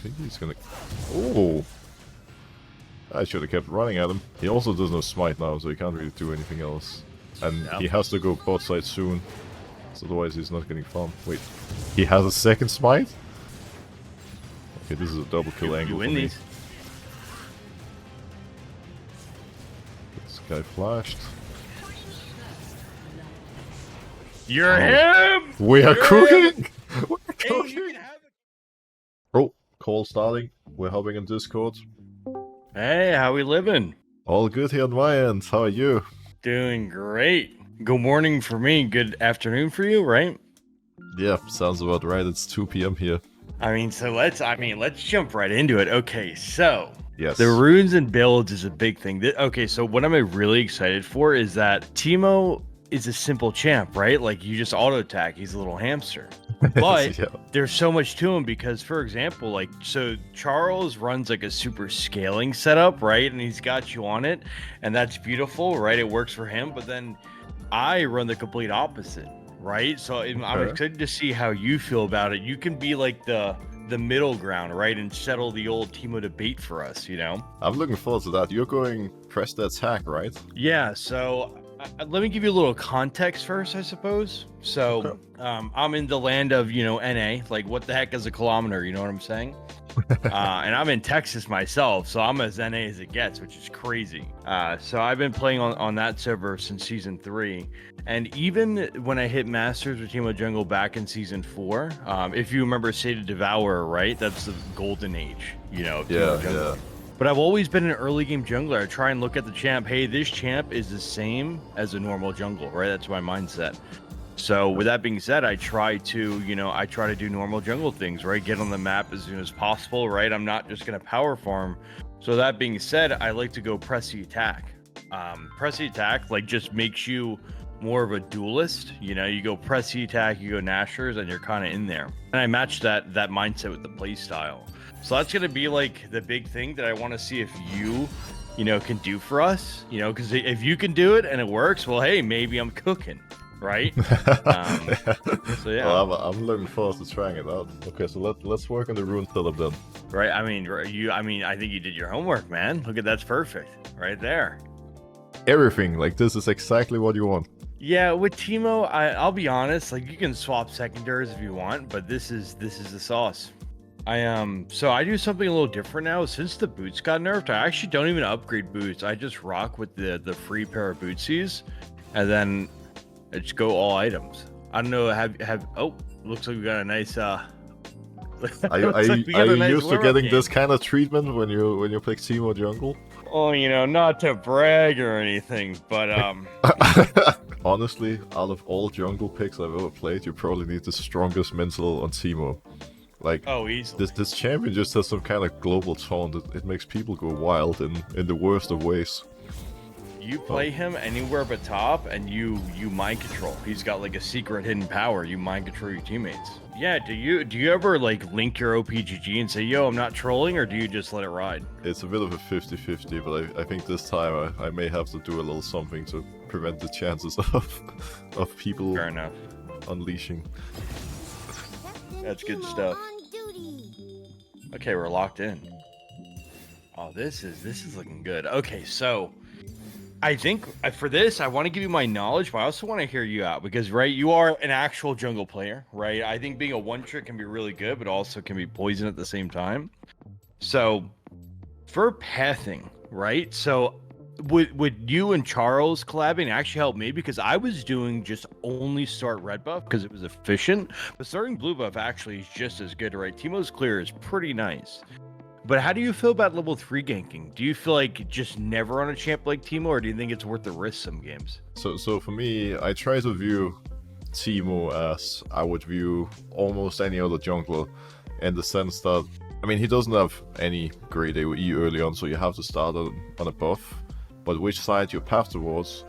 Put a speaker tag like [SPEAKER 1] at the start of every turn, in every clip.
[SPEAKER 1] think he's gonna... Oh! I should have kept running at him. He also doesn't have smite now, so he can't really do anything else. And he has to go bot side soon. So otherwise he's not getting farmed. Wait, he has a second smite? Okay, this is a double kill angle for me.
[SPEAKER 2] These.
[SPEAKER 1] This guy flashed.
[SPEAKER 2] You're him!
[SPEAKER 1] We are
[SPEAKER 2] You're
[SPEAKER 1] cooking! We're
[SPEAKER 2] Hey,
[SPEAKER 1] cooking!
[SPEAKER 2] you can have it.
[SPEAKER 1] Oh, call starting. We're hopping in Discord.
[SPEAKER 2] Hey, how we living?
[SPEAKER 1] All good here on my end. How are you?
[SPEAKER 2] Doing great. Good morning for me, good afternoon for you, right?
[SPEAKER 1] Yeah, sounds about right. It's 2 p.m. here.
[SPEAKER 2] Let's jump right into it. Okay, so
[SPEAKER 1] Yes.
[SPEAKER 2] the runes and builds is a big thing. Okay, so what I'm really excited for is that Teemo is a simple champ, right? Like you just auto attack, he's a little hamster. But
[SPEAKER 1] Yeah.
[SPEAKER 2] there's so much to him because, for example, like, so Charles runs like a super scaling setup, right? And he's got you on it, and that's beautiful, right? It works for him. But then I run the complete opposite, right? So I'm excited to see how you feel about it. You can be like the middle ground, right? And settle the old Teemo debate for us, you know?
[SPEAKER 1] I'm looking forward to that. You're going press the attack, right?
[SPEAKER 2] Yeah, so let me give you a little context first, I suppose. So I'm in the land of, NA. Like, what the heck is a kilometer? You know what I'm saying? And I'm in Texas myself, so I'm as NA as it gets, which is crazy. So I've been playing on that server since season 3. And even when I hit Masters with Teemo Jungle back in season 4, if you remember Sated Devourer, right? That's the golden age, of Teemo Jungle.
[SPEAKER 1] Yeah.
[SPEAKER 2] But I've always been an early game jungler. I try and look at the champ. Hey, this champ is the same as a normal jungle, right? That's my mindset. So with that being said, I try to do normal jungle things, right? Get on the map as soon as possible, right? I'm not just going to power farm. So that being said, I like to go press the attack. Press the attack, like, just makes you more of a duelist. You go press the attack, you go Nashers, and you're kind of in there. And I match that mindset with the play style. So that's going to be like the big thing that I want to see if you can do for us, because if you can do it and it works, well, hey, maybe I'm cooking, right? So yeah.
[SPEAKER 1] Well, I'm looking forward to trying it out. Okay, so let's work on the rune setup then.
[SPEAKER 2] Right. I think you did your homework, man. Look at that's perfect right there.
[SPEAKER 1] Everything, like, this is exactly what you want.
[SPEAKER 2] Yeah, with Teemo, I'll be honest, like, you can swap secondaries if you want, but this is the sauce. So I do something a little different now. Since the boots got nerfed, I actually don't even upgrade boots. I just rock with the free pair of bootsies, and then I just go all items. I don't know, looks like we got a nice
[SPEAKER 1] Are you used to getting this kind of treatment when you pick Teemo jungle?
[SPEAKER 2] Oh, not to brag or anything, but
[SPEAKER 1] honestly, out of all jungle picks I've ever played, you probably need the strongest mental on Teemo. Like,
[SPEAKER 2] easily.
[SPEAKER 1] This champion just has some kind of global taunt. It makes people go wild in the worst of ways.
[SPEAKER 2] You play him anywhere but top, and you mind control. He's got like a secret hidden power. You mind control your teammates. Yeah. Do you ever like link your OPGG and say, "Yo, I'm not trolling," or do you just let it ride?
[SPEAKER 1] It's a bit of a 50-50, but I think this time I may have to do a little something to prevent the chances of people
[SPEAKER 2] Fair enough.
[SPEAKER 1] unleashing.
[SPEAKER 2] That's good stuff. Okay, we're locked in. Oh, this is looking good. Okay, so I think for this, I want to give you my knowledge, but I also want to hear you out because, right, you are an actual jungle player, right? I think being a one-trick can be really good, but also can be poison at the same time. So for pathing, right? So would you and Charles collabing actually help me? Because I was doing just only start red buff because it was efficient, but starting blue buff actually is just as good, right? Teemo's clear is pretty nice. But how do you feel about level 3 ganking? Do you feel like just never on a champ like Teemo, or do you think it's worth the risk some games?
[SPEAKER 1] So for me, I try to view Teemo as I would view almost any other jungler, in the sense that, I mean, he doesn't have any great AoE early on, so you have to start on a buff. But which side you path towards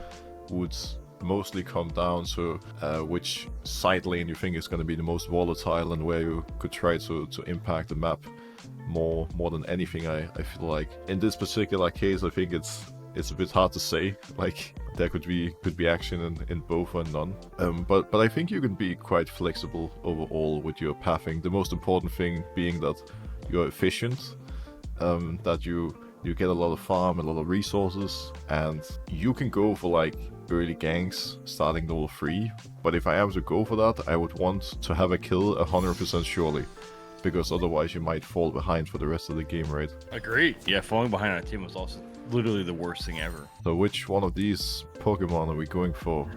[SPEAKER 1] would mostly come down to which side lane you think is going to be the most volatile and where you could try to impact the map more than anything. I feel like in this particular case, I think it's a bit hard to say. Like, there could be action in both or none. But I think you can be quite flexible overall with your pathing. The most important thing being that you're efficient, that you get a lot of farm, a lot of resources, and you can go for like early ganks starting level 3. But if I am to go for that, I would want to have a kill 100% surely, because otherwise you might fall behind for the rest of the game, right?
[SPEAKER 2] Agreed. Yeah, falling behind on a team was also literally the worst thing ever.
[SPEAKER 1] So which one of these Pokemon are we going for?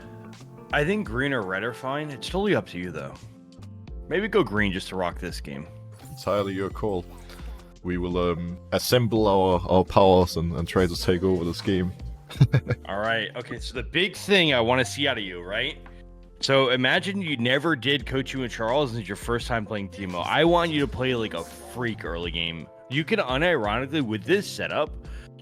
[SPEAKER 2] I think green or red are fine. It's totally up to you though. Maybe go green just to rock this game.
[SPEAKER 1] Entirely your call. We will assemble our powers and try to take over this game.
[SPEAKER 2] All right. Okay. So the big thing I want to see out of you, right? So imagine you never did coach you and Charles, and it's your first time playing Teemo. I want you to play like a freak early game. You can unironically, with this setup,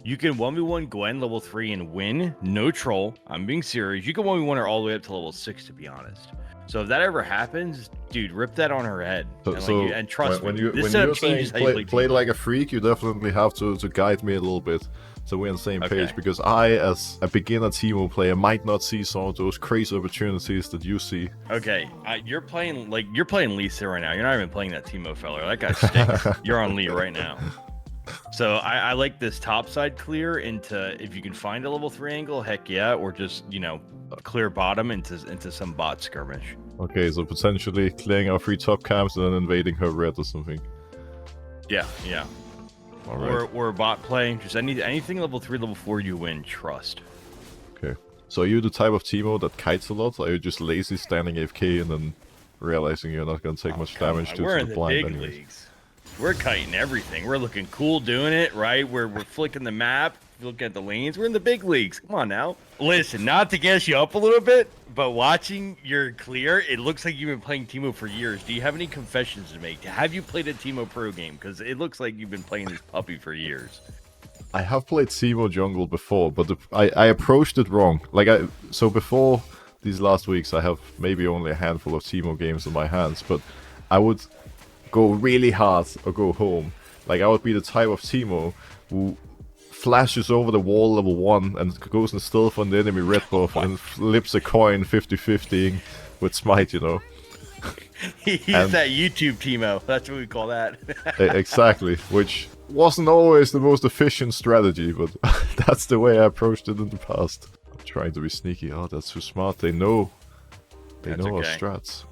[SPEAKER 2] you can 1v1 Gwen level 3 and win. No troll. I'm being serious. You can 1v1 her all the way up to level 6, to be honest. So if that ever happens, dude, rip that on her head. And trust
[SPEAKER 1] when
[SPEAKER 2] me,
[SPEAKER 1] you're saying play like a freak, you definitely have to guide me a little bit, so we're on the same page. Because I, as a beginner Teemo player, might not see some of those crazy opportunities that you see.
[SPEAKER 2] Okay, you're playing Lisa right now. You're not even playing that Teemo fella. That guy stinks. You're on Lee right now. So I like this top side clear into, if you can find a level 3 angle, heck yeah, or just, you know, clear bottom into some bot skirmish.
[SPEAKER 1] Okay, so potentially clearing our 3 top camps and then invading her red or something.
[SPEAKER 2] Yeah.
[SPEAKER 1] All right.
[SPEAKER 2] Or bot play, just anything level 3, level 4 you win, trust.
[SPEAKER 1] Okay. So are you the type of Teemo that kites a lot? Or are you just lazy standing AFK and then realizing you're not going to take much damage to the blind anyways?
[SPEAKER 2] Leagues. We're kiting everything. We're looking cool doing it, right? We're flicking the map, looking at the lanes. We're in the big leagues. Come on now. Listen, not to gas you up a little bit, but watching your clear, it looks like you've been playing Teemo for years. Do you have any confessions to make? Have you played a Teemo Pro game? Because it looks like you've been playing this puppy for years.
[SPEAKER 1] I have played Teemo Jungle before, but I approached it wrong. So before these last weeks, I have maybe only a handful of Teemo games in my hands, but I would go really hard or go home. Like, I would be the type of Teemo who flashes over the wall level 1 and goes in stealth on the enemy red buff and flips a coin 50-50 with smite, you know.
[SPEAKER 2] He's that YouTube Teemo. That's what we call that.
[SPEAKER 1] Exactly, which wasn't always the most efficient strategy, but that's the way I approached it in the past. I'm trying to be sneaky. Oh, that's too smart. They know our strats.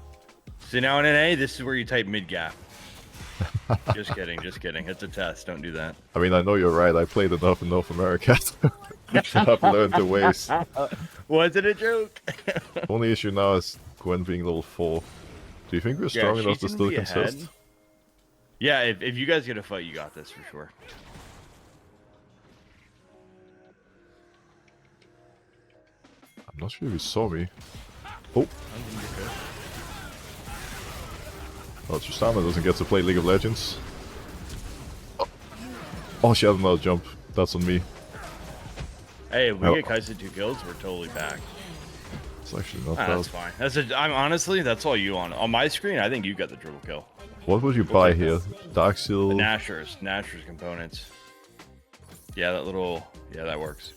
[SPEAKER 2] So now in NA, this is where you type mid gap. Just kidding. It's a test. Don't do that.
[SPEAKER 1] I mean, I know you're right. I played enough in North America. I've learned the ways.
[SPEAKER 2] Was it a joke?
[SPEAKER 1] Only issue now is Gwen being level 4. Do you think we're strong enough to still contest?
[SPEAKER 2] Yeah, if you guys get a fight, you got this for sure.
[SPEAKER 1] I'm not sure if he saw me. Oh. Well, Tristana doesn't get to play League of Legends. Oh, she had another jump. That's on me.
[SPEAKER 2] Hey, if we get Kai'Sa 2 kills, we're totally back.
[SPEAKER 1] It's actually not bad.
[SPEAKER 2] That's fine. I'm honestly, that's all you on my screen. I think you got the triple kill.
[SPEAKER 1] What would you buy here? Dark Seal?
[SPEAKER 2] The Nashor's components. Yeah, that works.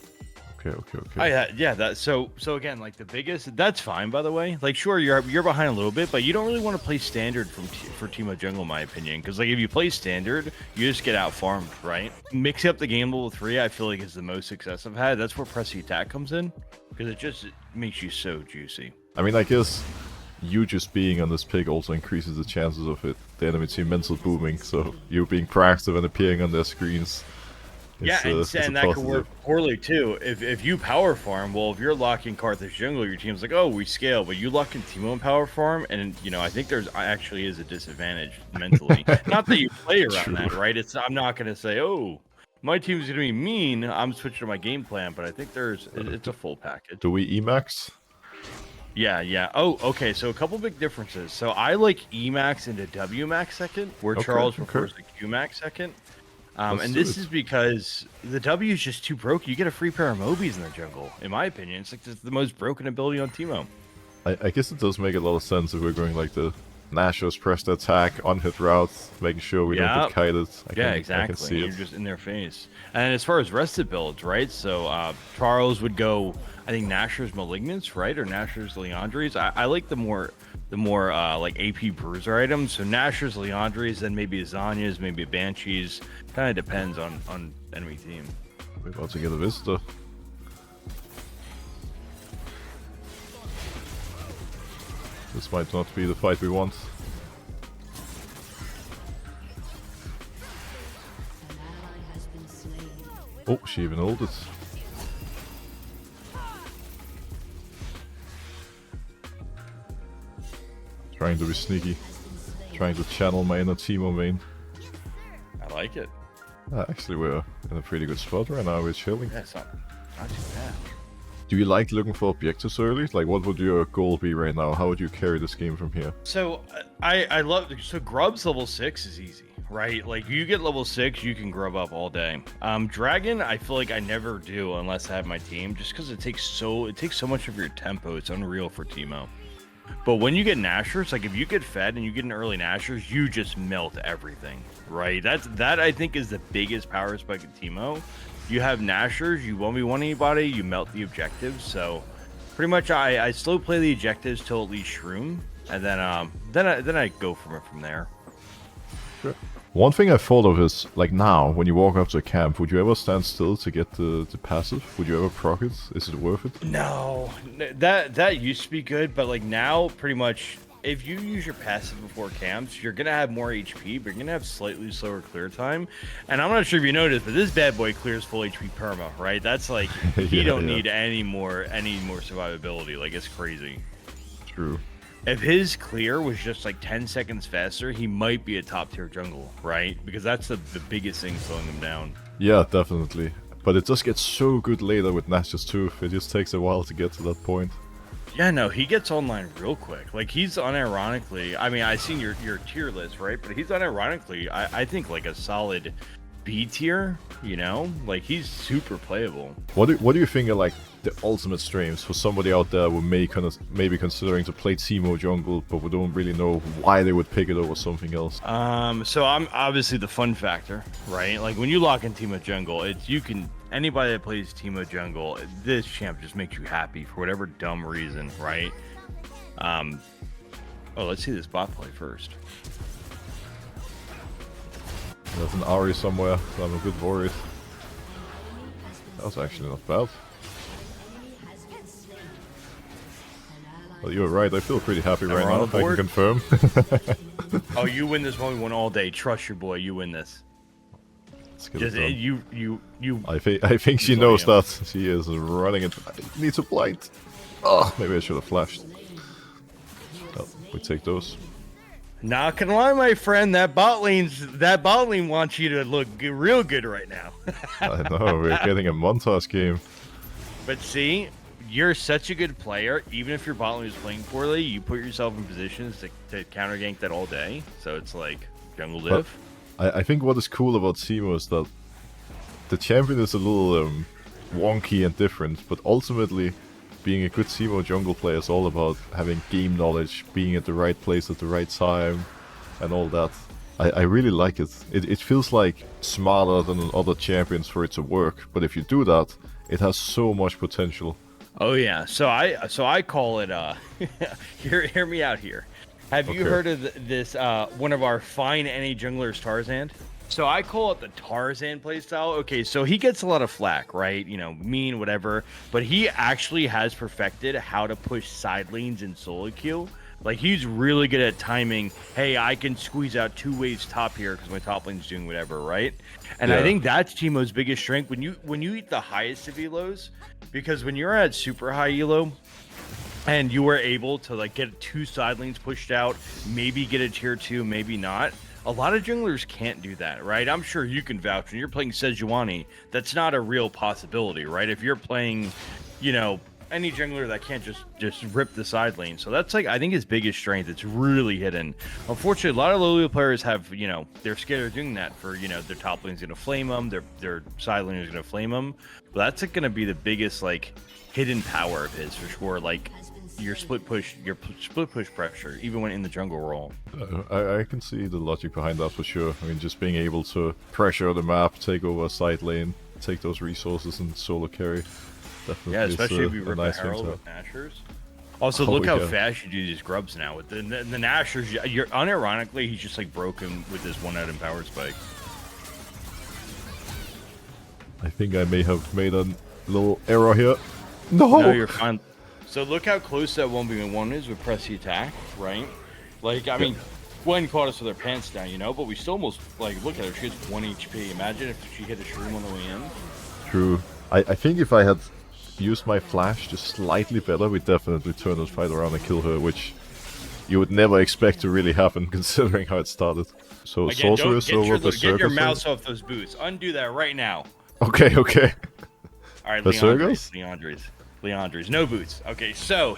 [SPEAKER 1] Okay.
[SPEAKER 2] So again, like the biggest, that's fine, by the way. Like, sure, you're behind a little bit, but you don't really want to play standard for Teemo Jungle, in my opinion, because like if you play standard, you just get out farmed, right? Mixing up the game level 3, I feel like is the most success I've had. That's where pressing attack comes in, because it just makes you so juicy.
[SPEAKER 1] I mean, I guess you just being on this pick also increases the chances of the enemy team mental booming. So you being proactive and appearing on their screens.
[SPEAKER 2] Yeah, and that could work poorly too. If you power farm, well, if you're locking Carthage jungle, your team's like, oh, we scale, but you lock in Teemo and power farm, and you know, I think there's actually is a disadvantage mentally. Not that you play around that, right? I'm not gonna say, oh, my team's gonna be mean. I'm switching to my game plan, but I think it's a full package.
[SPEAKER 1] Do we Emax?
[SPEAKER 2] Yeah. Oh, okay. So a couple big differences. So I like Emax into WMax second, where Charles prefers the Qmax second. And this is because the W is just too broken. You get a free pair of Mobies in the jungle. In my opinion, it's like the most broken ability on Teemo.
[SPEAKER 1] I guess it does make a lot of sense if we're going like the Nashor's press the attack, on-hit routes, making sure we don't get kited.
[SPEAKER 2] Exactly. I can see You're just in their face. And as far as rested builds, right? So Charles would go, I think, Nashor's Malignance, right? Or Nashor's Leandries. I like the more like AP bruiser items. So Nashor's, Leandri's, then maybe Azanya's, maybe Banshee's. Kind of depends on enemy team.
[SPEAKER 1] We're about to get a visitor. This might not be the fight we want. Oh, she even ulted. Trying to be sneaky. Trying to channel my inner Teemo main.
[SPEAKER 2] I like it.
[SPEAKER 1] Actually, we're in a pretty good spot right now. We're chilling.
[SPEAKER 2] Yeah, it's not too bad.
[SPEAKER 1] Do you like looking for objectives early? Like, what would your goal be right now? How would you carry this game from here?
[SPEAKER 2] So I love Grub's level 6 is easy, right? Like you get level 6, you can grub up all day. Dragon, I feel like I never do unless I have my team, just because it takes so much of your tempo. It's unreal for Teemo. But when you get Nashers, like if you get fed and you get an early Nashers, you just melt everything, right? That I think is the biggest power spike of Teemo. You have Nashers, you 1v1 anybody, you melt the objectives. So pretty much I slow play the objectives till at least Shroom, and then I go from there.
[SPEAKER 1] Sure. One thing I thought of is, like now, when you walk up to a camp, would you ever stand still to get the passive? Would you ever proc it? Is it worth it?
[SPEAKER 2] No, that used to be good, but like now, pretty much, if you use your passive before camps, you're gonna have more HP, but you're gonna have slightly slower clear time. And I'm not sure if you noticed, but this bad boy clears full HP perma, right? That's like he don't need any more survivability. Like it's crazy.
[SPEAKER 1] True.
[SPEAKER 2] If his clear was just like 10 seconds faster, he might be a top tier jungle, right? Because that's the biggest thing slowing him down.
[SPEAKER 1] Yeah, definitely. But it just gets so good later with Nash's Tooth. It just takes a while to get to that point.
[SPEAKER 2] Yeah, no, he gets online real quick. Like he's unironically, I mean, I've seen your tier list, right? But he's unironically, I think like a solid B tier, you know? Like he's super playable.
[SPEAKER 1] What do you think are like the ultimate streams for somebody out there who may maybe considering to play Teemo jungle, but we don't really know why they would pick it over something else?
[SPEAKER 2] So I'm obviously the fun factor, right? Like when you lock in Teemo jungle, anybody that plays Teemo jungle, this champ just makes you happy for whatever dumb reason, right? Oh, let's see this bot play first.
[SPEAKER 1] There's an Ari somewhere, so I'm a bit worried. That was actually not bad. Well, you're right, I feel pretty happy right now, I can confirm.
[SPEAKER 2] Oh, you win this 1v1 all day. Trust your boy, you win this. Just, you.
[SPEAKER 1] I think she knows that. She is running it. Needs a blind. Oh, maybe I should have flashed. Oh, we take those.
[SPEAKER 2] Not gonna lie, my friend, that bot lane wants you to look real good right now.
[SPEAKER 1] I know, we're getting a montage game.
[SPEAKER 2] But see, you're such a good player. Even if your bot lane is playing poorly, you put yourself in positions to counter gank that all day. So it's like jungle div.
[SPEAKER 1] I think what is cool about Teemo is that the champion is a little wonky and different, but ultimately being a good Teemo jungle player is all about having game knowledge, being at the right place at the right time, and all that. I really like it. It feels like smarter than other champions for it to work, but if you do that, it has so much potential.
[SPEAKER 2] Oh yeah, so I call it hear me out here. Have you heard of this one of our fine NA junglers, Tarzan? So I call it the Tarzan playstyle. Okay, so he gets a lot of flack, right? You know, mean, whatever. But he actually has perfected how to push side lanes in solo queue. Like, he's really good at timing. Hey, I can squeeze out 2 waves top here because my top lane's doing whatever, right? And I think that's Teemo's biggest strength when you eat the highest of elos, because when you're at super high elo and you were able to like get 2 side lanes pushed out, maybe get a tier 2, maybe not. A lot of junglers can't do that, right? I'm sure you can vouch. When you're playing Sejuani, that's not a real possibility, right? If you're playing, you know, any jungler that can't just rip the side lane. So that's like, I think his biggest strength. It's really hidden. Unfortunately, a lot of low elo players have, you know, they're scared of doing that for, you know, their top lane's going to flame them, their side lane is going to flame them. But that's like, going to be the biggest, like, hidden power of his, for sure. Like, your split push pressure, even when in the jungle role.
[SPEAKER 1] I can see the logic behind that for sure. I mean, just being able to pressure the map, take over a side lane, take those resources and solo carry. Definitely,
[SPEAKER 2] yeah, especially if you rip
[SPEAKER 1] nice
[SPEAKER 2] a Herald with Nashers. Also,
[SPEAKER 1] Oh,
[SPEAKER 2] look how
[SPEAKER 1] yeah.
[SPEAKER 2] fast you do these grubs now. With the Nashers, you're unironically, he's just like broken with this 1-item power spike.
[SPEAKER 1] I think I may have made a little error here. No!
[SPEAKER 2] No, you're fine. So look how close that 1v1 is with press the attack, right? Like, I mean, Gwen caught us with her pants down, you know, but we still almost, like, look at her. She has 1 HP. Imagine if she hit a shroom on the way in.
[SPEAKER 1] True. I think if I had used my flash just slightly better, we'd definitely turn this fight around and kill her, which you would never expect to really happen considering how it started. So
[SPEAKER 2] Again,
[SPEAKER 1] Sorceress over Berserker.
[SPEAKER 2] get your mouse off those boots. Undo that right now.
[SPEAKER 1] Okay, okay.
[SPEAKER 2] All right,
[SPEAKER 1] Berserkers?
[SPEAKER 2] Leandres. No boots. Okay, so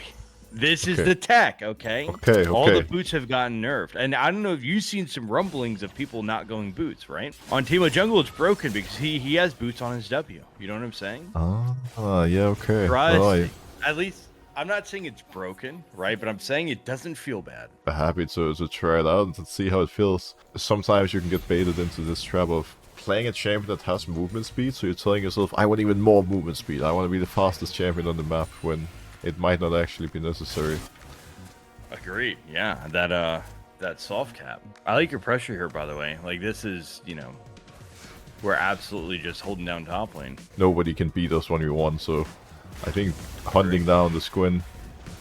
[SPEAKER 2] this is
[SPEAKER 1] Okay.
[SPEAKER 2] the tech, okay?
[SPEAKER 1] Okay,
[SPEAKER 2] All the
[SPEAKER 1] okay.
[SPEAKER 2] boots have gotten nerfed. And I don't know if you've seen some rumblings of people not going boots, right? On Teemo Jungle, it's broken because he has boots on his W. You know what I'm saying?
[SPEAKER 1] Ah, yeah, okay.
[SPEAKER 2] Trust
[SPEAKER 1] Well,
[SPEAKER 2] me. At least, I'm not saying it's broken, right? But I'm saying it doesn't feel bad.
[SPEAKER 1] I'm happy to try it out and see how it feels. Sometimes you can get baited into this trap of playing a champion that has movement speed, so you're telling yourself, I want even more movement speed. I want to be the fastest champion on the map, when it might not actually be necessary.
[SPEAKER 2] Agreed. Yeah, that soft cap. I like your pressure here, by the way. Like, this is, you know, we're absolutely just holding down top lane.
[SPEAKER 1] Nobody can beat us 1v1, so I think hunting down the Squin,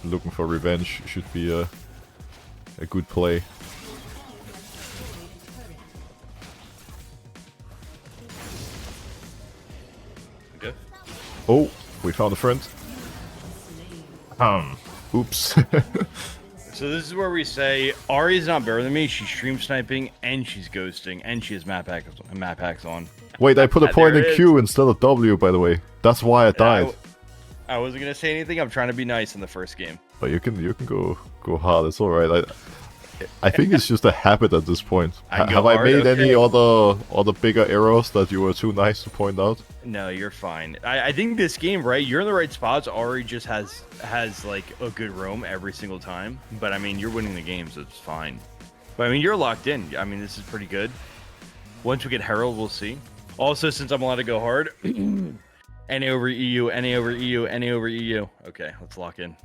[SPEAKER 1] looking for revenge, should be a good play.
[SPEAKER 2] Okay.
[SPEAKER 1] Oh, we found a friend. Oops.
[SPEAKER 2] So this is where we say Ari's not better than me. She's stream sniping and she's ghosting and she has map hacks on.
[SPEAKER 1] Wait, I put a point
[SPEAKER 2] There
[SPEAKER 1] in
[SPEAKER 2] it
[SPEAKER 1] Q instead of W, by the way. That's why I died.
[SPEAKER 2] I wasn't gonna say anything. I'm trying to be nice in the first game.
[SPEAKER 1] But you can go hard. It's all right. I think it's just a habit at this point. Have I made any other bigger errors that you were too nice to point out?
[SPEAKER 2] No, you're fine. I think this game, right? You're in the right spots. Ari just has like a good roam every single time. But I mean, you're winning the game, so it's fine. But I mean, you're locked in. I mean, this is pretty good. Once we get Herald, we'll see. Also, since I'm allowed to go hard, NA over EU, NA over EU, NA over EU. Okay, let's lock in.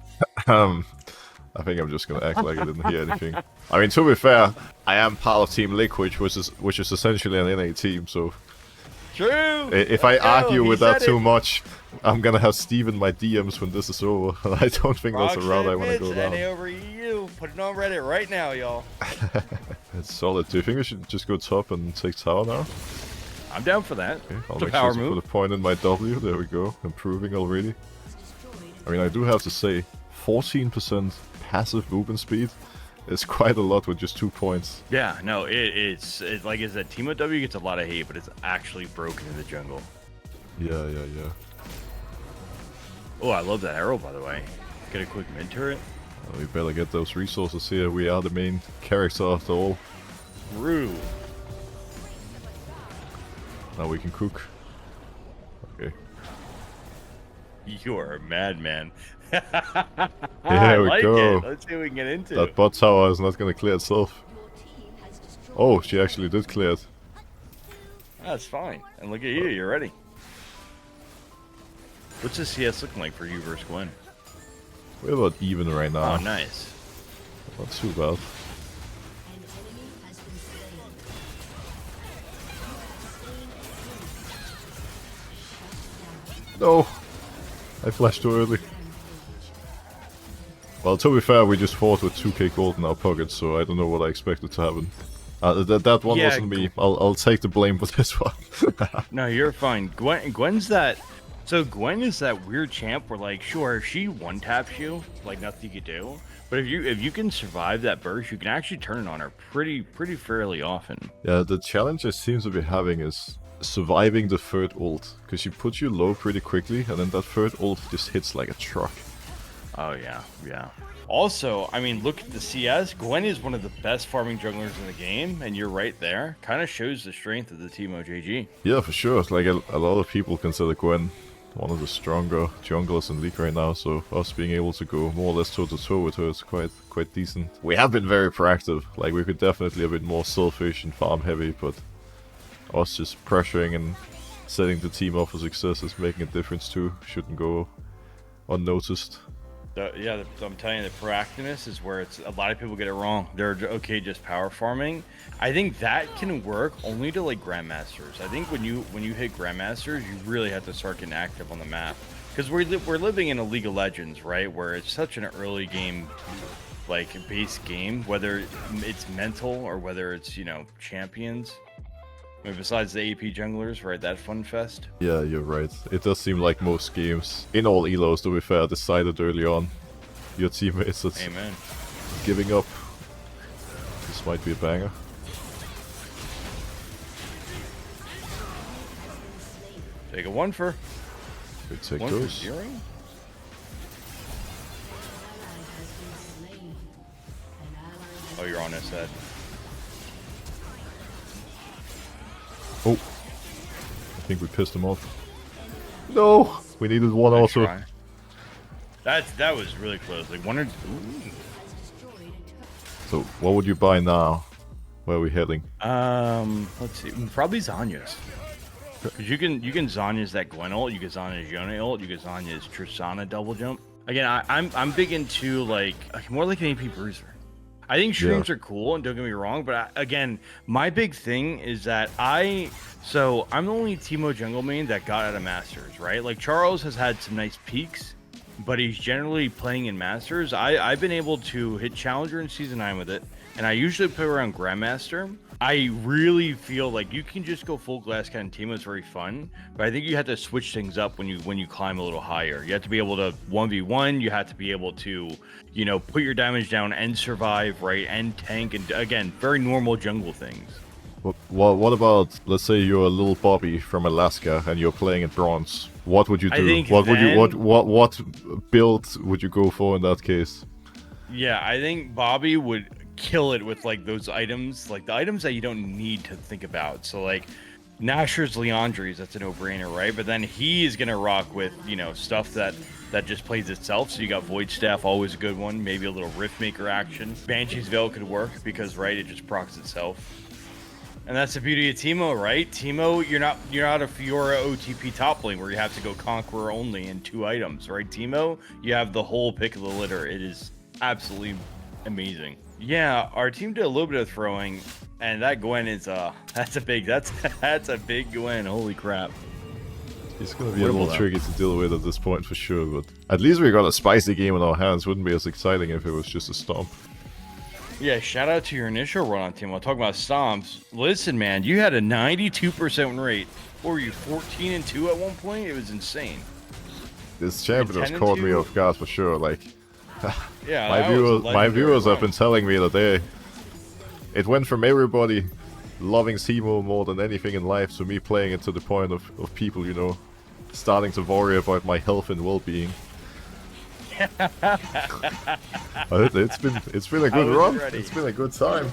[SPEAKER 1] I think I'm just gonna act like I didn't hear anything. I mean, to be fair, I am part of Team Liquid, which is essentially an NA team. So
[SPEAKER 2] True.
[SPEAKER 1] if I argue with that too much, I'm gonna have Steve in my DMs when this is over. I don't think that's a route I want to go down.
[SPEAKER 2] NA over EU. Put it on Reddit right now, y'all.
[SPEAKER 1] It's solid. Do you think we should just go top and take tower now?
[SPEAKER 2] I'm down for that.
[SPEAKER 1] Okay, I'll
[SPEAKER 2] It's a
[SPEAKER 1] make
[SPEAKER 2] power
[SPEAKER 1] sure to
[SPEAKER 2] move.
[SPEAKER 1] put a point in my W. There we go. Improving already. I mean, I do have to say, 14% passive movement speed is quite a lot with just 2 points.
[SPEAKER 2] Yeah, no, it's like I said, Teemo W gets a lot of hate, but it's actually broken in the jungle.
[SPEAKER 1] Yeah.
[SPEAKER 2] Oh, I love that arrow, by the way. Get a quick mid turret.
[SPEAKER 1] We better get those resources here. We are the main character after all.
[SPEAKER 2] True.
[SPEAKER 1] Now we can cook. Okay.
[SPEAKER 2] You are a madman.
[SPEAKER 1] Here we go.
[SPEAKER 2] Let's see what we can get into.
[SPEAKER 1] That bot tower is not gonna clear itself. Oh, she actually did clear it.
[SPEAKER 2] That's fine. And look at you, you're ready. What's the CS looking like for you versus Gwen?
[SPEAKER 1] We're about even right now.
[SPEAKER 2] Oh, nice.
[SPEAKER 1] Not too bad. No! I flashed too early. Well, to be fair, we just fought with 2k gold in our pockets, so I don't know what I expected to happen. That one
[SPEAKER 2] Yeah,
[SPEAKER 1] wasn't me. I'll take the blame for this one.
[SPEAKER 2] No, you're fine. Gwen's that. So Gwen is that weird champ where, like, sure, if she one taps you, like nothing you can do. But if you can survive that burst, you can actually turn it on her pretty fairly often.
[SPEAKER 1] Yeah, the challenge I seem to be having is surviving the third ult, because she puts you low pretty quickly, and then that third ult just hits like a truck.
[SPEAKER 2] Oh yeah. Also, I mean, look at the CS. Gwen is one of the best farming junglers in the game, and you're right there. Kind of shows the strength of the Teemo JG.
[SPEAKER 1] Yeah, for sure. Like a lot of people consider Gwen one of the stronger junglers in League right now, so us being able to go more or less toe-to-toe with her is quite decent. We have been very proactive. Like, we could definitely a bit more selfish and farm heavy, but us just pressuring and setting the team up for success is making a difference too. Shouldn't go unnoticed.
[SPEAKER 2] I'm telling you, the proactiveness is where it's a lot of people get it wrong. They're okay just power farming. I think that can work only to like grandmasters. I think when you hit grandmasters, you really have to start getting active on the map because we're living in a League of Legends, right? Where it's such an early game, like base game, whether it's mental or whether it's champions. I mean, besides the AP junglers, right? That fun fest.
[SPEAKER 1] Yeah, you're right. It does seem like most games, in all elos to be fair, decided early on. Your teammates that's
[SPEAKER 2] Amen.
[SPEAKER 1] giving up. This might be a banger.
[SPEAKER 2] Take a one for.
[SPEAKER 1] We take
[SPEAKER 2] One
[SPEAKER 1] those.
[SPEAKER 2] for zero? Oh, you're on this side.
[SPEAKER 1] Oh, I think we pissed him off. No, we needed one
[SPEAKER 2] Nice
[SPEAKER 1] also.
[SPEAKER 2] try. That was really close. Like one or two.
[SPEAKER 1] So what would you buy now? Where are we heading?
[SPEAKER 2] Let's see. Probably Zanya's. Because you can Zanya's that Gwen ult, you can Zanya's Yone ult, you can Zanya's Tristana double jump. Again, I'm big into like more like an AP bruiser. I think streams are cool, and don't get me wrong, but again, my big thing is that I'm the only Teemo jungle main that got out of Masters, right? Like Charles has had some nice peaks, but he's generally playing in Masters. I've been able to hit Challenger in Season 9 with it, and I usually play around Grandmaster. I really feel like you can just go full glass cannon Teemo. It's very fun, but I think you have to switch things up when you climb a little higher. You have to be able to 1v1. You have to be able to, put your damage down and survive, right? And tank, and again, very normal jungle things.
[SPEAKER 1] What about, let's say you're a little Bobby from Alaska and you're playing at bronze? What would you do?
[SPEAKER 2] I think
[SPEAKER 1] what build would you go for in that case?
[SPEAKER 2] Yeah, I think Bobby would kill it with like those items, like the items that you don't need to think about. So like Nashor's Leandries, that's a no-brainer, right? But then he is gonna rock with stuff that just plays itself. So you got Void Staff, always a good one. Maybe a little Riftmaker action. Banshee's Veil could work because it just procs itself. And that's the beauty of Teemo, right? Teemo, you're not a Fiora OTP top lane where you have to go Conqueror only in 2 items, right? Teemo, you have the whole pick of the litter. It is absolutely amazing. Yeah, our team did a little bit of throwing, and that Gwen is that's a big Gwen. Holy crap.
[SPEAKER 1] It's gonna be a little tricky to deal with at this point for sure, but at least we got a spicy game in our hands. Wouldn't be as exciting if it was just a stomp.
[SPEAKER 2] Yeah, shout out to your initial run on team. I'll talk about stomps. Listen, man, you had a 92% win rate. What were you, 14-2 at one point? It was insane.
[SPEAKER 1] This champion has caught me off guard for sure. Like,
[SPEAKER 2] yeah,
[SPEAKER 1] my viewers have been telling me that it went from everybody loving Teemo more than anything in life to me playing it to the point of people, starting to worry about my health and well-being. It's been a good run.
[SPEAKER 2] Ready.
[SPEAKER 1] It's been a good time.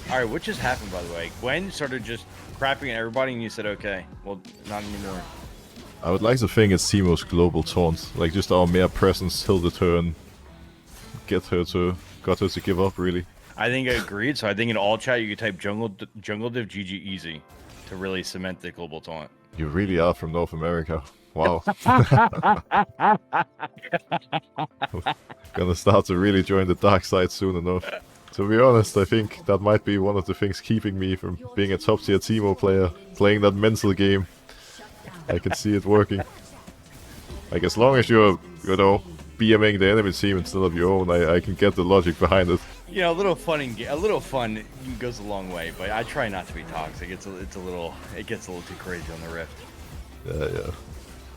[SPEAKER 2] All right, what just happened, by the way? Gwen started just crapping at everybody, and you said, "Okay, well, not anymore."
[SPEAKER 1] I would like to think it's Teemo's global taunt, like just our mere presence tilted her and got her to give up. Really,
[SPEAKER 2] I think I agreed. So I think in all chat you could type jungle div GG easy to really cement the global taunt.
[SPEAKER 1] You really are from North America. Wow. Gonna start to really join the dark side soon enough. To be honest, I think that might be one of the things keeping me from being a top tier Teemo player, playing that mental game. I can see it working. Like, as long as you're, BMing the enemy team instead of your own, I can get the logic behind it.
[SPEAKER 2] A little fun goes a long way, but I try not to be toxic. It gets a little too crazy on the Rift.
[SPEAKER 1] Yeah.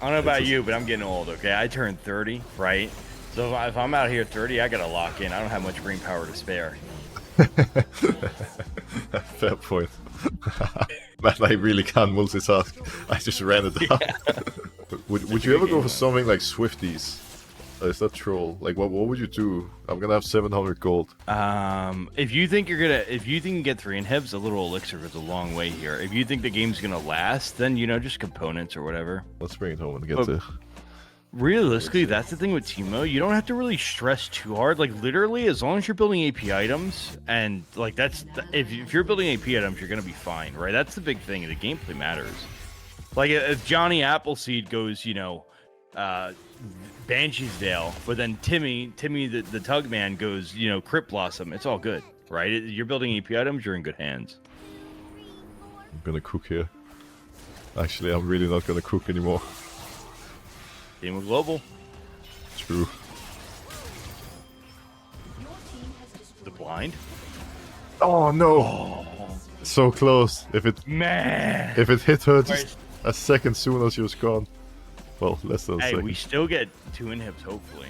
[SPEAKER 2] I don't know about you, but I'm getting old, okay? I turned 30, right? So if I'm out here 30, I gotta lock in. I don't have much brain power to spare.
[SPEAKER 1] Fair point. Man, I really can't multitask. I just ran it down. Yeah. Would you ever go for something like Swifties? Is that troll? Like, what would you do? I'm gonna have 700 gold.
[SPEAKER 2] If you think you can get 3 inhibs, a little elixir goes a long way here. If you think the game's gonna last, then just components or whatever.
[SPEAKER 1] Let's bring it home and get to.
[SPEAKER 2] Realistically, that's the thing with Teemo. You don't have to really stress too hard. Like, literally, as long as you're building AP items, and like if you're building AP items, you're gonna be fine, right? That's the big thing. The gameplay matters. Like, if Johnny Appleseed goes, Banshee's Veil, but then Timmy the Tug Man goes, you know, Crypt Blossom. It's all good, right? You're building EP items, you're in good hands.
[SPEAKER 1] I'm gonna cook here. Actually, I'm really not gonna cook anymore.
[SPEAKER 2] Teemo Global.
[SPEAKER 1] True.
[SPEAKER 2] The blind.
[SPEAKER 1] Oh no! So close. If it hit her just a second sooner, she was gone. Well, less than a second.
[SPEAKER 2] We still get 2 inhibs, hopefully.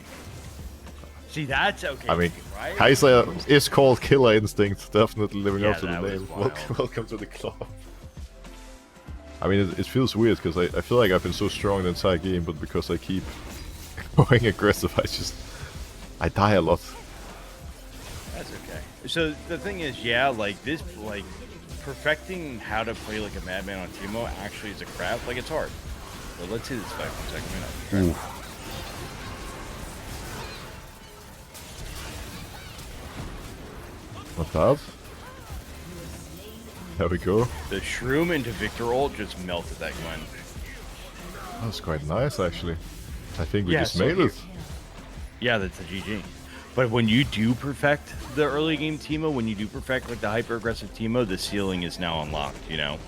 [SPEAKER 2] See, that's okay.
[SPEAKER 1] I mean,
[SPEAKER 2] right?
[SPEAKER 1] Kaiser is called Killer Instinct. Definitely living up to the
[SPEAKER 2] that was
[SPEAKER 1] name.
[SPEAKER 2] wild.
[SPEAKER 1] Welcome to the club. I mean, it feels weird because I feel like I've been so strong the entire game, but because I keep going aggressive, I die a lot.
[SPEAKER 2] That's okay. So the thing is, yeah, like this, like perfecting how to play like a madman on Teemo actually is a craft. Like it's hard. So let's see this fight for a second.
[SPEAKER 1] Ooh. Not bad. There we go.
[SPEAKER 2] The Shroom into Victor ult just melted that Gwen.
[SPEAKER 1] That was quite nice, actually. I think we just made it.
[SPEAKER 2] Yeah, that's a GG. But when you do perfect the early game Teemo, when you do perfect like the hyper aggressive Teemo, the ceiling is now unlocked, you know?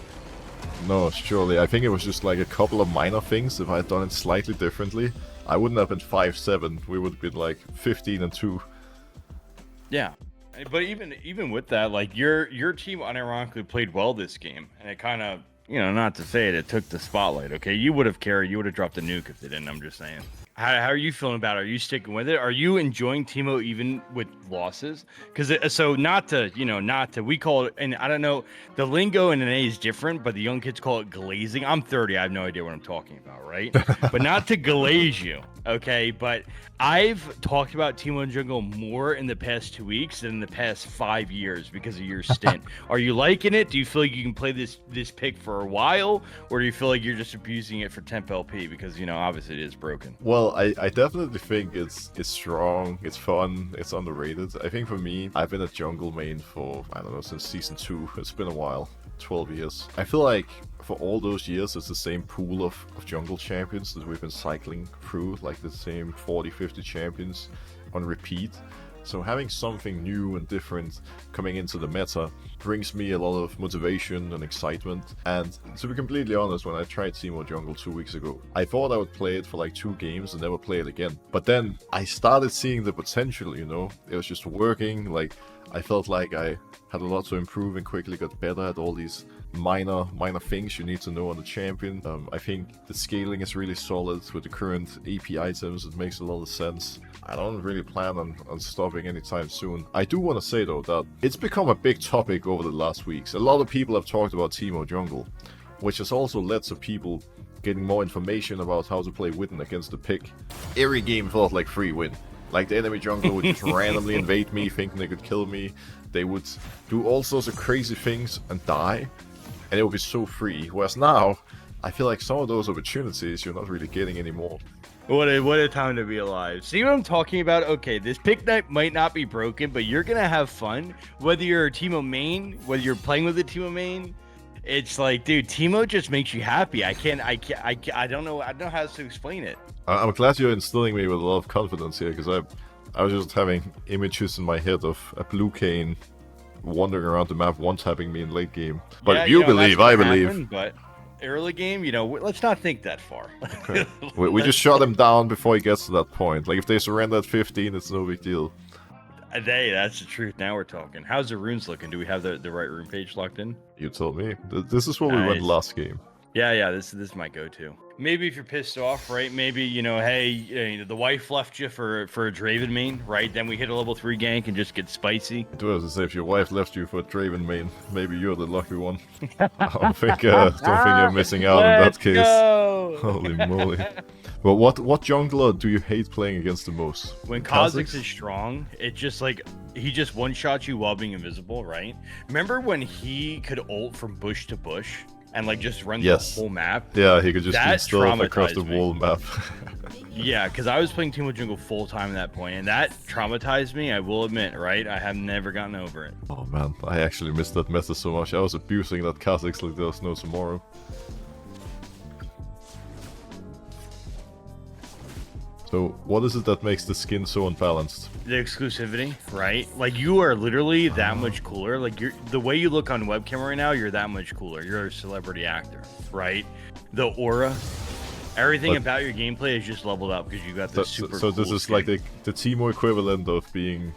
[SPEAKER 1] No, surely. I think it was just like a couple of minor things. If I had done it slightly differently, I wouldn't have been 5-7. We would have been like 15-2.
[SPEAKER 2] Yeah. But even with that, like your team unironically played well this game, and it kind of, you know, not to say it took the spotlight. Okay, you would have carried, you would have dropped a nuke if they didn't. I'm just saying. How are you feeling about it? Are you sticking with it? Are you enjoying Teemo even with losses? Because so not to we call it, and I don't know, the lingo in NA is different, but the young kids call it glazing. I'm 30, I have no idea what I'm talking about, right? But not to glaze you, okay? But I've talked about Teemo Jungle more in the past 2 weeks than in the past 5 years because of your stint. Are you liking it? Do you feel like you can play this pick for a while, or do you feel like you're just abusing it for temp LP because, you know, obviously it is broken?
[SPEAKER 1] Well, I definitely think it's strong, it's fun, it's underrated. I think for me, I've been a jungle main for, I don't know, since season 2. It's been a while, 12 years. I feel like for all those years, it's the same pool of jungle champions that we've been cycling through, like the same 40-50 champions on repeat. So having something new and different coming into the meta brings me a lot of motivation and excitement. And to be completely honest, when I tried Teemo Jungle 2 weeks ago, I thought I would play it for like 2 games and never play it again. But then I started seeing the potential, you know? It was just working, like I felt like I had a lot to improve and quickly got better at all these minor things you need to know on the champion. I think the scaling is really solid with the current AP items. It makes a lot of sense. I don't really plan on stopping anytime soon. I do want to say though that it's become a big topic over the last weeks. A lot of people have talked about Teemo Jungle, which has also led to people getting more information about how to play Witten against the pick. Every game felt like free win. Like the enemy jungler would just randomly invade me thinking they could kill me. They would do all sorts of crazy things and die. And it would be so free. Whereas now, I feel like some of those opportunities you're not really getting anymore.
[SPEAKER 2] What a time to be alive. See what I'm talking about? Okay, this pick night might not be broken, but you're going to have fun. Whether you're a Teemo main, whether you're playing with a Teemo main, it's like, dude, Teemo just makes you happy. I don't know how to explain it.
[SPEAKER 1] I'm glad you're instilling me with a lot of confidence here, because I was just having images in my head of a blue cane wandering around the map, one-tapping me in late game. But
[SPEAKER 2] yeah,
[SPEAKER 1] if you believe, I believe.
[SPEAKER 2] But early game, you know, let's not think that far.
[SPEAKER 1] Okay. we just shut him down before he gets to that point. Like, if they surrender at 15, it's no big deal.
[SPEAKER 2] That's the truth. Now we're talking. How's the runes looking? Do we have the right rune page locked in?
[SPEAKER 1] You told me. This is what we went last game.
[SPEAKER 2] Yeah, this is my go-to. Maybe if you're pissed off, right? Maybe, you know, hey, you know, the wife left you for a Draven main, right? Then we hit a level 3 gank and just get spicy.
[SPEAKER 1] I do have to say, if your wife left you for a Draven main, maybe you're the lucky one. I don't think you're missing out in that case.
[SPEAKER 2] Go!
[SPEAKER 1] Holy moly. Well, what jungler do you hate playing against the most?
[SPEAKER 2] When Kha'Zix is strong, it's just like, he just one-shots you while being invisible, right? Remember when he could ult from bush to bush? And like just run the whole map.
[SPEAKER 1] Yeah, he could just
[SPEAKER 2] that
[SPEAKER 1] install across the whole map.
[SPEAKER 2] Yeah, because I was playing Teemo Jungle full time at that point, and that traumatized me. I will admit, right? I have never gotten over it.
[SPEAKER 1] Oh man, I actually missed that meta so much. I was abusing that Kha'Zix like there was no tomorrow. So what is it that makes the skin so unbalanced?
[SPEAKER 2] The exclusivity, right? Like you are literally that much cooler. Like the way you look on webcam right now, you're that much cooler. You're a celebrity actor, right? The aura, everything about your gameplay is just leveled up because you got this super.
[SPEAKER 1] So
[SPEAKER 2] cool
[SPEAKER 1] this is
[SPEAKER 2] skin.
[SPEAKER 1] like the Teemo equivalent of being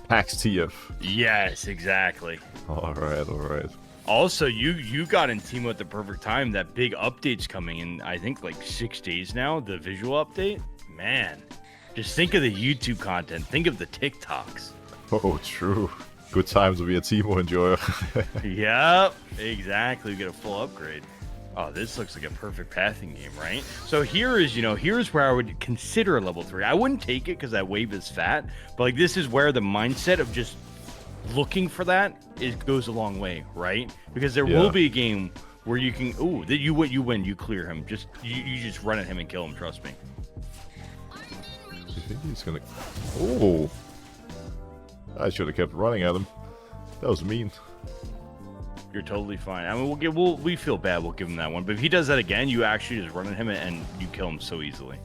[SPEAKER 1] PAX TF.
[SPEAKER 2] Yes, exactly.
[SPEAKER 1] All right.
[SPEAKER 2] Also, you got in Teemo at the perfect time. That big update's coming in, I think, like 6 days now. The visual update. Man, just think of the YouTube content. Think of the TikToks.
[SPEAKER 1] Oh, true. Good time to be a Teemo enjoyer.
[SPEAKER 2] Yep, exactly. We get a full upgrade. Oh, this looks like a perfect pathing game, right? So here is, here's where I would consider a level 3. I wouldn't take it because that wave is fat, but like this is where the mindset of just looking for that goes a long way, right? Because there will be a game where you can, that you win, you clear him. Just you just run at him and kill him. Trust me.
[SPEAKER 1] I think he's gonna. Oh, I should have kept running at him. That was mean.
[SPEAKER 2] You're totally fine. I mean, we feel bad. We'll give him that one. But if he does that again, you actually just run at him and you kill him so easily.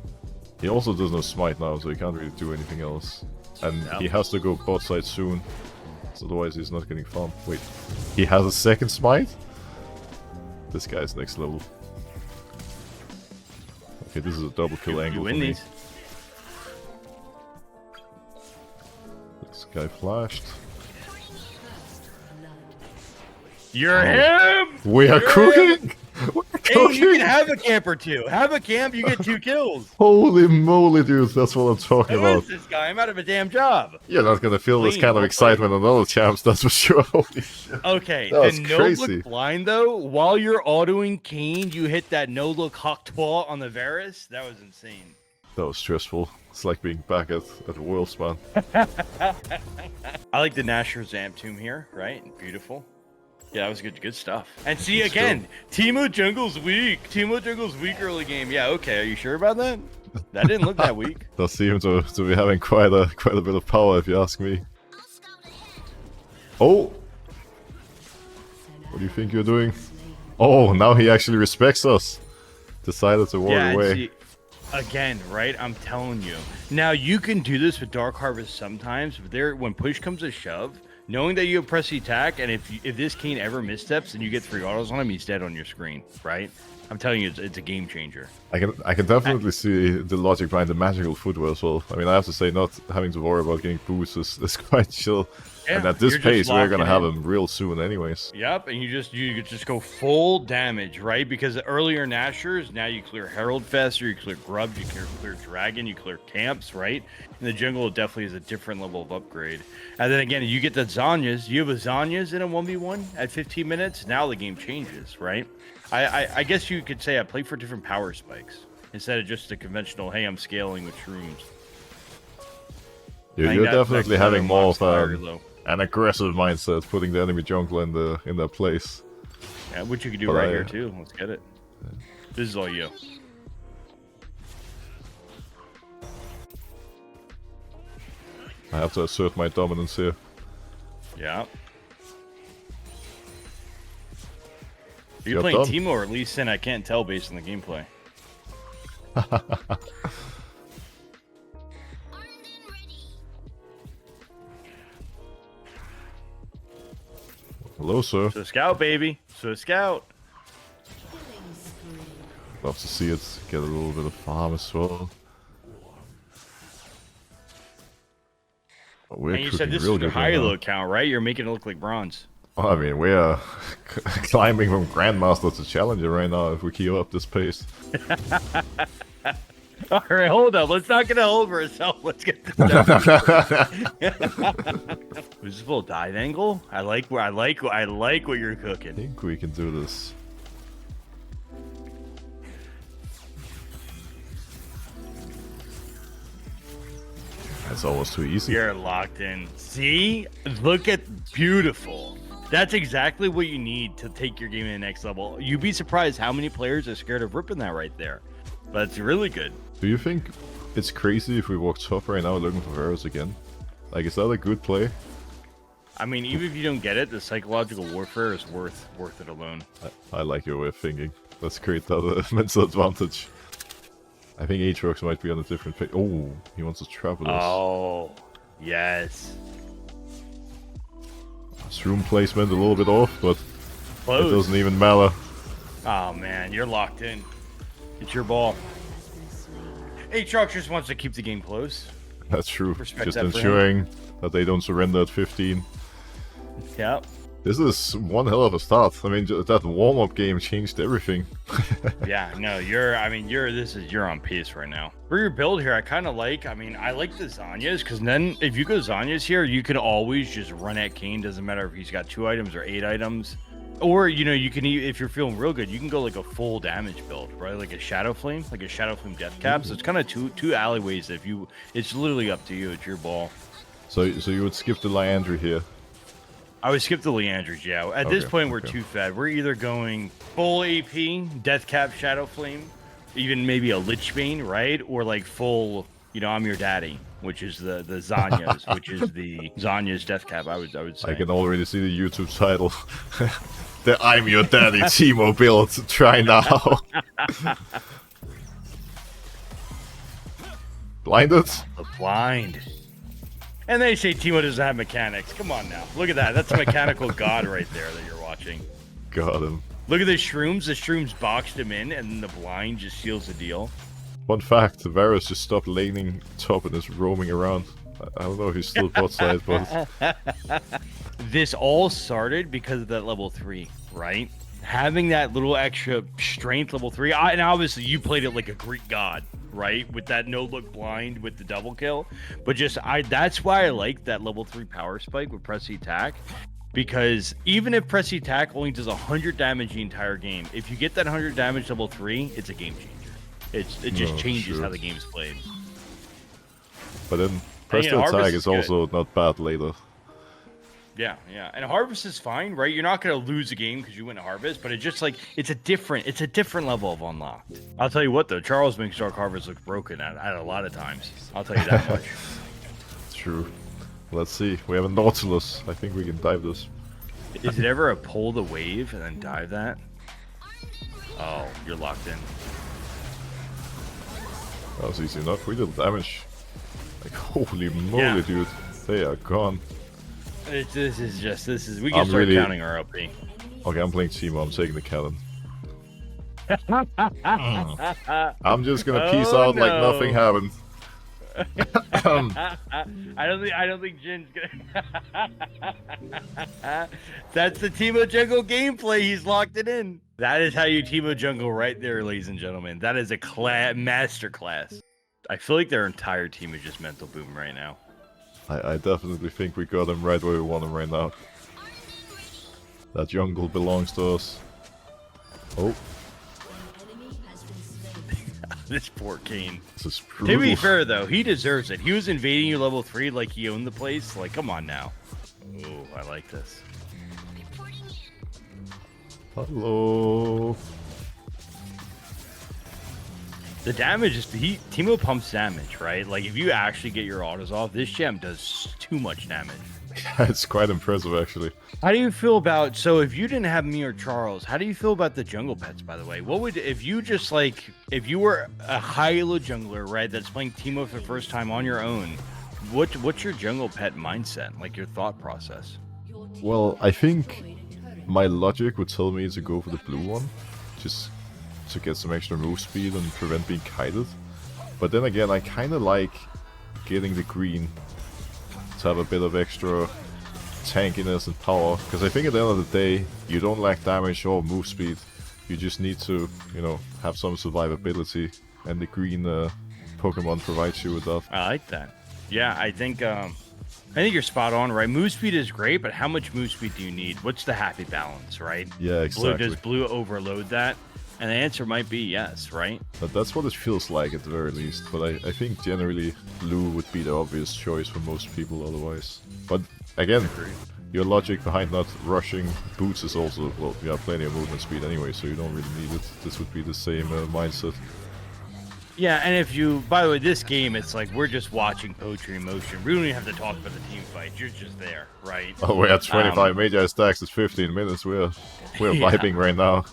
[SPEAKER 1] He also doesn't have smite now, so he can't really do anything else. And he has to go bot side soon. So otherwise he's not getting farmed. Wait, he has a second smite? This guy's next level. Okay, this is a double kill angle for me. This guy flashed.
[SPEAKER 2] You're him!
[SPEAKER 1] We are cooking! We're
[SPEAKER 2] Hey, you can have a camp or two. Have a camp, you get 2 kills.
[SPEAKER 1] Holy moly, dude, that's what I'm talking
[SPEAKER 2] Who
[SPEAKER 1] about.
[SPEAKER 2] is this guy? I'm out of a damn job.
[SPEAKER 1] You're not gonna feel this kind of excitement on other champs, that's for sure. Holy shit.
[SPEAKER 2] Okay,
[SPEAKER 1] That's
[SPEAKER 2] the
[SPEAKER 1] crazy.
[SPEAKER 2] no-look blind, though, while you're autoing Kane, you hit that no-look Hawk 12 on the Varus. That was insane.
[SPEAKER 1] That was stressful. It's like being back at Worlds, man.
[SPEAKER 2] I like the Nashor Zamp tomb here, right? Beautiful. Yeah, that was good stuff. And see, again, Teemo jungle's weak. Teemo jungle's weak early game. Yeah, okay, are you sure about that? That didn't look that weak.
[SPEAKER 1] Does seem to be having quite a bit of power, if you ask me. Oh! What do you think you're doing? Oh, now he actually respects us. Decided to walk away.
[SPEAKER 2] See, again, right? I'm telling you. Now, you can do this with Dark Harvest sometimes, but when push comes to shove, knowing that you have press the attack, and if this Kane ever missteps and you get 3 autos on him, he's dead on your screen, right? I'm telling you, it's a game changer.
[SPEAKER 1] I can definitely see the logic behind the magical footwear as well. I mean, I have to say, not having to worry about getting boosts is quite chill.
[SPEAKER 2] Yeah,
[SPEAKER 1] and at this pace, we're gonna have him real soon, anyways.
[SPEAKER 2] Yep, and you just go full damage, right? Because earlier Nashers, now you clear Herald faster, you clear Grubs, you clear Dragon, you clear Camps, right? And the jungle definitely is a different level of upgrade. And then again, you get the Zanyas. You have a Zanyas in a 1v1 at 15 minutes. Now the game changes, right? I guess you could say I play for different power spikes instead of just the conventional, hey, I'm scaling with shrooms.
[SPEAKER 1] You're definitely having more of an aggressive mindset, putting the enemy jungler in their place.
[SPEAKER 2] Yeah, which you could do right here too. Let's get it. This is all you.
[SPEAKER 1] I have to assert my dominance here.
[SPEAKER 2] Yeah. You're playing Teemo or Lee Sin, I can't tell based on the gameplay.
[SPEAKER 1] Hello, sir.
[SPEAKER 2] So scout, baby. So scout.
[SPEAKER 1] Love to see it. Get a little bit of farm as well.
[SPEAKER 2] And you said this is your high elo account, right? You're making it look like bronze.
[SPEAKER 1] Well, I mean, we are climbing from Grandmaster to Challenger right now if we keep up this pace.
[SPEAKER 2] All right, hold up. Let's not get a hold for ourselves. Let's get this done. Is this a little dive angle? I like what you're cooking.
[SPEAKER 1] I think we can do this. That's almost too easy.
[SPEAKER 2] You're locked in. See? Look at beautiful. That's exactly what you need to take your game to the next level. You'd be surprised how many players are scared of ripping that right there. But it's really good.
[SPEAKER 1] Do you think it's crazy if we walk top right now looking for Varus again? Like, is that a good play?
[SPEAKER 2] I mean, even if you don't get it, the psychological warfare is worth it alone.
[SPEAKER 1] I like your way of thinking. Let's create that mental advantage. I think Aatrox might be on a different page. Oh, he wants to travel us.
[SPEAKER 2] Oh, yes.
[SPEAKER 1] His room placement a little bit off, but
[SPEAKER 2] Close.
[SPEAKER 1] it doesn't even matter.
[SPEAKER 2] Oh man, you're locked in. It's your ball. Aatrox just wants to keep the game close.
[SPEAKER 1] That's true.
[SPEAKER 2] Respect
[SPEAKER 1] Just
[SPEAKER 2] that for
[SPEAKER 1] ensuring that they don't surrender at 15.
[SPEAKER 2] Yep.
[SPEAKER 1] This is one hell of a start. I mean, that warm-up game changed everything.
[SPEAKER 2] Yeah, no, you're on pace right now. For your build here, I kind of like, I like the Zanyas, because then if you go Zanyas here, you can always just run at Kane. Doesn't matter if he's got 2 items or 8 items. Or, you know, you can, if you're feeling real good, you can go like a full damage build, right? Like a Shadow Flame Death Cap. So it's kind of two alleyways. It's literally up to you. It's your ball.
[SPEAKER 1] So you would skip the Liandry here.
[SPEAKER 2] I would skip the Leanders, yeah. At this point, we're too fed. We're either going full AP, Death Cap, Shadow Flame, even maybe a Lich Bane, right? Or like full, you know, I'm your daddy, which is the Zanyas, which is the Zanya's Death Cap, I would say.
[SPEAKER 1] I can already see the YouTube title. The I'm your daddy Teemo build. Try now. Blinded?
[SPEAKER 2] The blind. And they say Teemo doesn't have mechanics. Come on now. Look at that. That's a mechanical god right there that you're watching.
[SPEAKER 1] Got him.
[SPEAKER 2] Look at the shrooms. The shrooms boxed him in, and the blind just seals the deal.
[SPEAKER 1] Fun fact, Varus just stopped laning top and is roaming around. I don't know if he's still bot side, but...
[SPEAKER 2] This all started because of that level 3, right? Having that little extra strength level 3, and obviously you played it like a Greek god, right? With that no-look blind with the double kill. But that's why I like that level 3 power spike with Pressy Attack. Because even if Pressy Attack only does 100 damage the entire game, if you get that 100 damage level 3, it's a game changer. It just changes how the game's played.
[SPEAKER 1] But then Pressy Attack is also not bad later.
[SPEAKER 2] Yeah, yeah, and Harvest is fine, right? You're not gonna lose a game because you win a Harvest, but it's just like it's a different level of unlocked. I'll tell you what though, Charles makes Dark Harvest look broken at a lot of times. I'll tell you that much.
[SPEAKER 1] True. Let's see. We have a Nautilus. I think we can dive this.
[SPEAKER 2] Is it ever a pull the wave and then dive that? Oh, you're locked in.
[SPEAKER 1] That was easy enough. We did damage. Like holy moly, dude! They are gone.
[SPEAKER 2] We can start counting our LP.
[SPEAKER 1] Okay, I'm playing Teemo. I'm taking the cannon. I'm just gonna peace out like nothing happened.
[SPEAKER 2] I don't think Jin's gonna. That's the Teemo jungle gameplay. He's locked it in. That is how you Teemo jungle right there, ladies and gentlemen. That is a master class. I feel like their entire team is just mental boom right now.
[SPEAKER 1] I definitely think we got him right where we want him right now. That jungle belongs to us. Oh.
[SPEAKER 2] This poor Kane.
[SPEAKER 1] This is brutal.
[SPEAKER 2] To be fair though, he deserves it. He was invading you level 3 like he owned the place. Like, come on now. Oh, I like this.
[SPEAKER 1] Hello.
[SPEAKER 2] The damage is Teemo pumps damage, right? Like if you actually get your autos off, this gem does too much damage.
[SPEAKER 1] Yeah, it's quite impressive actually.
[SPEAKER 2] How do you feel about, so if you didn't have me or Charles, how do you feel about the jungle pets, by the way? What would, if you were a high-elo jungler, right, that's playing Teemo for the first time on your own, what's your jungle pet mindset, like your thought process?
[SPEAKER 1] Well, I think my logic would tell me to go for the blue one, just to get some extra move speed and prevent being kited. But then again, I kind of like getting the green to have a bit of extra tankiness and power, because I think at the end of the day, you don't lack damage or move speed. You just need to, you know, have some survivability, and the green Pokemon provides you with that.
[SPEAKER 2] I like that. Yeah, I think you're spot on, right? Move speed is great, but how much move speed do you need? What's the happy balance, right?
[SPEAKER 1] Yeah, exactly.
[SPEAKER 2] Does blue overload that? And the answer might be yes, right?
[SPEAKER 1] But that's what it feels like at the very least. But I think generally blue would be the obvious choice for most people otherwise. But again, your logic behind not rushing boots is also, well, you have plenty of movement speed anyway, so you don't really need it. This would be the same mindset.
[SPEAKER 2] Yeah, and if you, by the way, this game, it's like we're just watching poetry in motion. We don't even have to talk about the team fight. You're just there, right?
[SPEAKER 1] Oh, we're at 25 Magi stacks. It's 15 minutes. We're vibing right now.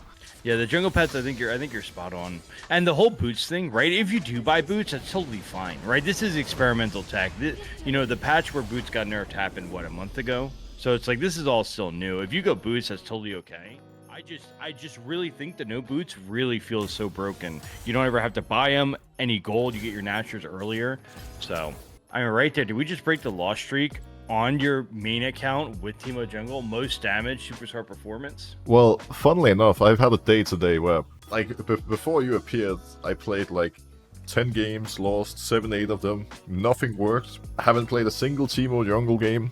[SPEAKER 2] Yeah, the jungle pets. I think you're spot on. And the whole boots thing, right? If you do buy boots, that's totally fine, right? This is experimental tech. The patch where boots got nerfed happened a month ago. So it's like this is all still new. If you go boots, that's totally okay. I just really think that no boots really feels so broken. You don't ever have to buy them. Any gold, you get your natures earlier. So I mean, right there. Did we just break the loss streak on your main account with Teemo Jungle? Most damage, superstar performance.
[SPEAKER 1] Well, funnily enough, I've had a day today where, like, before you appeared, I played like 10 games, lost 7, 8 of them. Nothing worked. I haven't played a single Teemo Jungle game.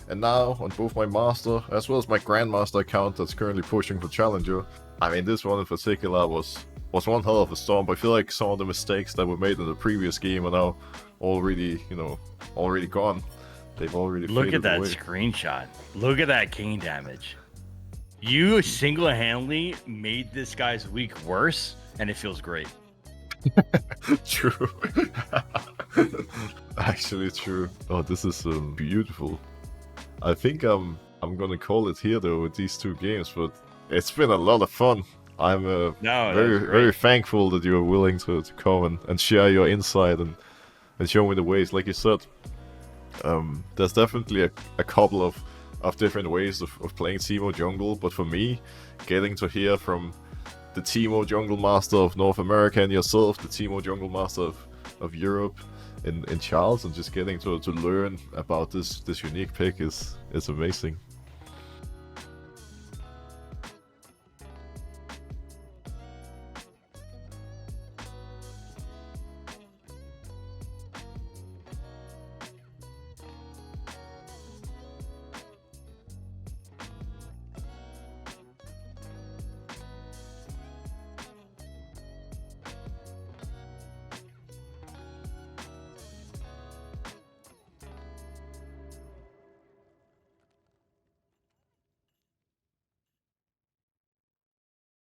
[SPEAKER 1] And now, on both my Master as well as my Grandmaster account that's currently pushing for Challenger, I mean, this one in particular was one hell of a storm. I feel like some of the mistakes that were made in the previous game are now already gone. They've already
[SPEAKER 2] Look at that
[SPEAKER 1] away.
[SPEAKER 2] screenshot. Look at that king damage. You single-handedly made this guy's week worse, and it feels great.
[SPEAKER 1] True. Actually, true. Oh, this is beautiful. I think I'm gonna call it here though with these 2 games, but it's been a lot of fun. I'm very thankful that you are willing to come and share your insight and show me the ways. Like you said, there's definitely a couple of different ways of playing Teemo Jungle, but for me, getting to hear from the Teemo Jungle Master of North America and yourself, the Teemo Jungle Master of Europe, in Charles, and just getting to learn about this unique pick is amazing.